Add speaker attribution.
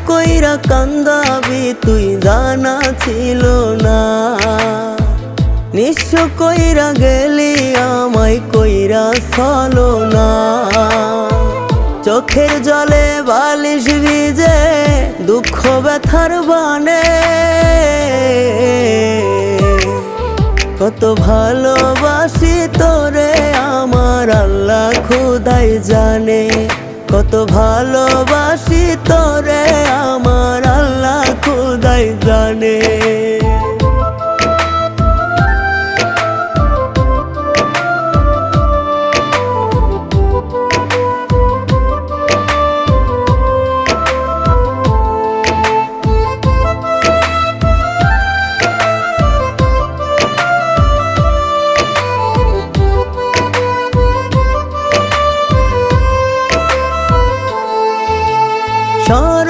Speaker 1: কইরা কান্দাবি তুই জানা ছিল না। নিঃস্ব কইরা গেলি আমায় কইরা চলো না। চোখের জলে বালিশ ভিজে দুঃখ ব্যথার বানে, কত ভালোবাসি তোরে আমার আল্লাহ খোদাই জানে। কত ভালোবাসি তোরে আমার আল্লাহ খোদাই জানে।